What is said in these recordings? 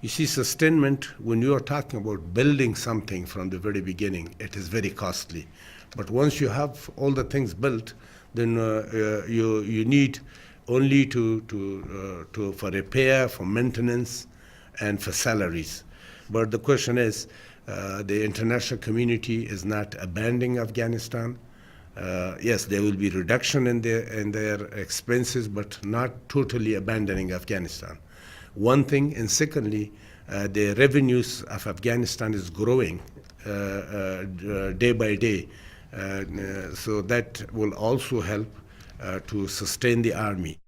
You see, sustainment, when you are talking about building something from the very beginning, it is very costly. But once you have all the things built, then you need only for repair, for maintenance, and for salaries. But the question is, the international community is not abandoning Afghanistan. Yes, there will be reduction in their expenses, but not totally abandoning Afghanistan. One thing, and secondly, the revenues of Afghanistan is growing day by day. So that will also help to sustain the army.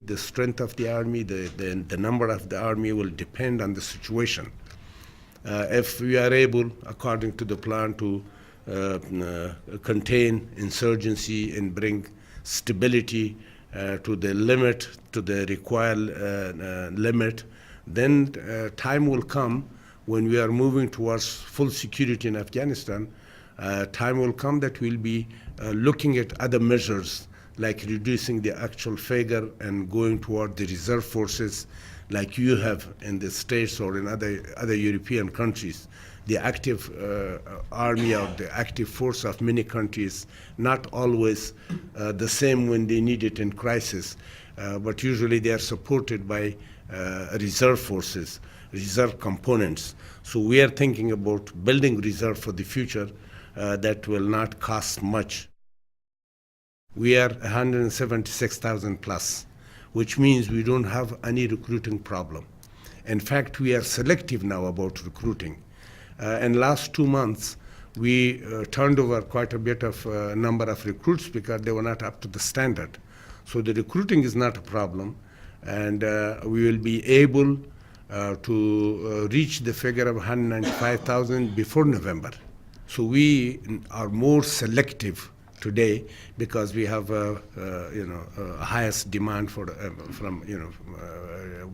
The strength of the army, the number of the army will depend on the situation. If we are able, according to the plan, to contain insurgency and bring stability to the limit, to the required limit, then time will come when we are moving towards full security in Afghanistan. Time will come that we'll be looking at other measures like reducing the actual figure and going toward the reserve forces like you have in the States or in other European countries. The active army or the active force of many countries, not always the same when they need it in crisis, but usually they are supported by reserve forces, reserve components. So we are thinking about building reserve for the future that will not cost much. We are 176,000 plus, which means we don't have any recruiting problem. In fact, we are selective now about recruiting. In the last 2 months, we turned over quite a bit of number of recruits because they were not up to the standard. So the recruiting is not a problem, and we will be able to reach the figure of 195,000 before November. So we are more selective today because we have highest demand from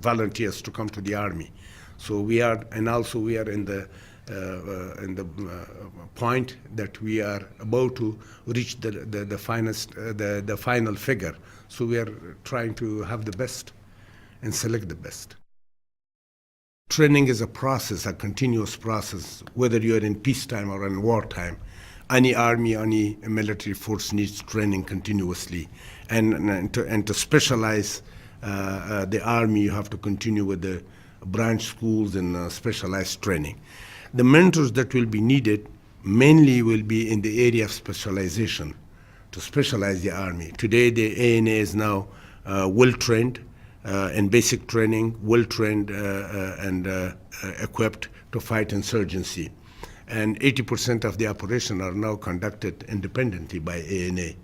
volunteers to come to the army. So we are, and also we are in the point that we are about to reach the final figure. So we are trying to have the best and select the best. Training is a process, a continuous process, whether you are in peacetime or in wartime. Any army, any military force needs training continuously. And to specialize the army, you have to continue with the branch schools and specialized training. The mentors that will be needed mainly will be in the area of specialization, to specialize the army. Today, the ANA is now well-trained in basic training, well-trained and equipped to fight insurgency. And 80% of the operation are now conducted independently by ANA.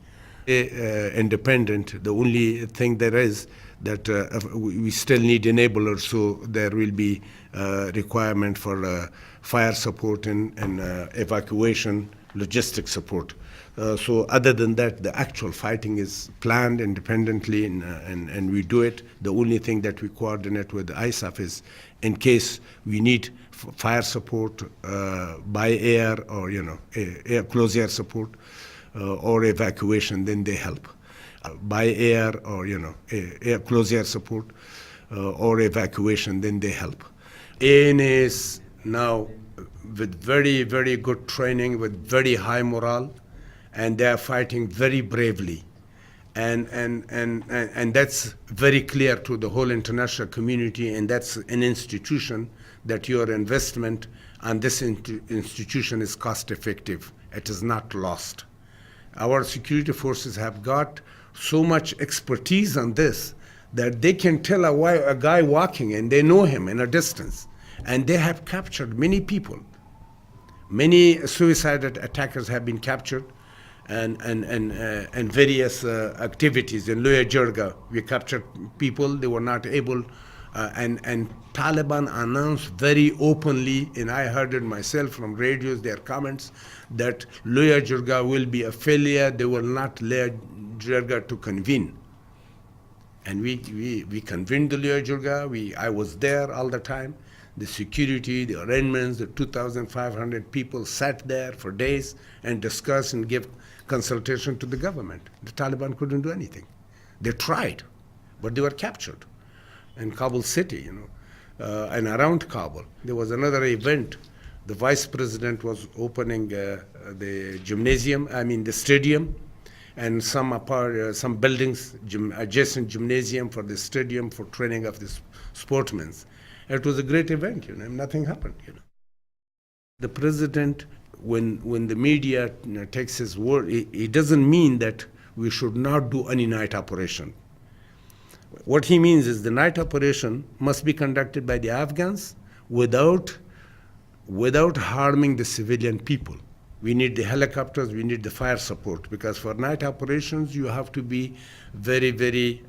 Independent, the only thing there is that we still need enablers, so there will be requirement for fire support and evacuation, logistic support. So other than that, the actual fighting is planned independently, and we do it. The only thing that we coordinate with the ISAF is in case we need fire support by air or close air support or evacuation, then they help. By air or close air support or evacuation, then they help. ANA is now with very, very good training, with very high morale, and they are fighting very bravely. And that's very clear to the whole international community, and that's an institution that your investment on this institution is cost effective. It is not lost. Our security forces have got so much expertise on this that they can tell a guy walking and they know him in a distance. And they have captured many people. Many suicidal attackers have been captured, and various activities. In Loya Jirga, we captured people. They were not able, and Taliban announced very openly, and I heard it myself from radios, their comments, that Loya Jirga will be a failure. They will not Loya Jirga to convene. And we convened the Loya Jirga. I was there all the time. The security, the arrangements, the 2,500 people sat there for days and discussed and gave consultation to the government. The Taliban couldn't do anything. They tried, but they were captured in Kabul city, and around Kabul. There was another event. The vice president was opening the gymnasium, the stadium, and some buildings, adjacent gymnasium for the stadium for training of the sportsmen. It was a great event, nothing happened, The president, when the media takes his word, it doesn't mean that we should not do any night operation. What he means is the night operation must be conducted by the Afghans without harming the civilian people. We need the helicopters, we need the fire support, because for night operations you have to be very, very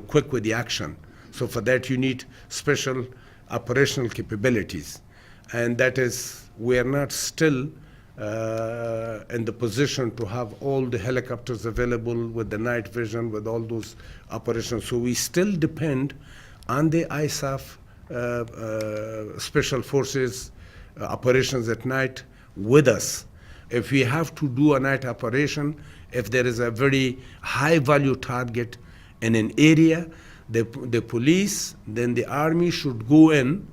quick with the action. So for that you need special operational capabilities. And that is, we are not still in the position to have all the helicopters available with the night vision, with all those operations. So we still depend on the ISAF special forces operations at night with us. If we have to do a night operation, if there is a very high value target in an area, the police, then the army should go in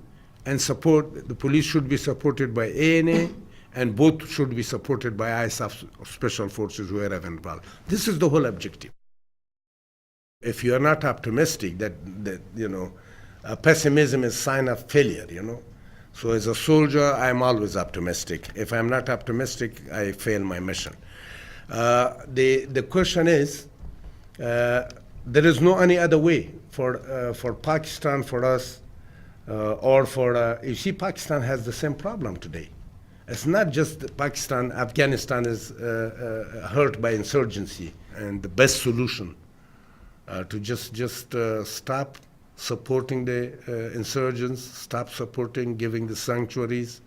and support. The police should be supported by ANA, and both should be supported by ISAF special forces wherever involved. This is the whole objective. If you are not optimistic, that pessimism is a sign of failure, So as a soldier, I'm always optimistic. If I'm not optimistic, I fail my mission. The question is, there is no any other way for Pakistan, for us, or for, you see, Pakistan has the same problem today. It's not just Pakistan, Afghanistan is hurt by insurgency, and the best solution to just stop supporting the insurgents, stop supporting, giving the sanctuaries,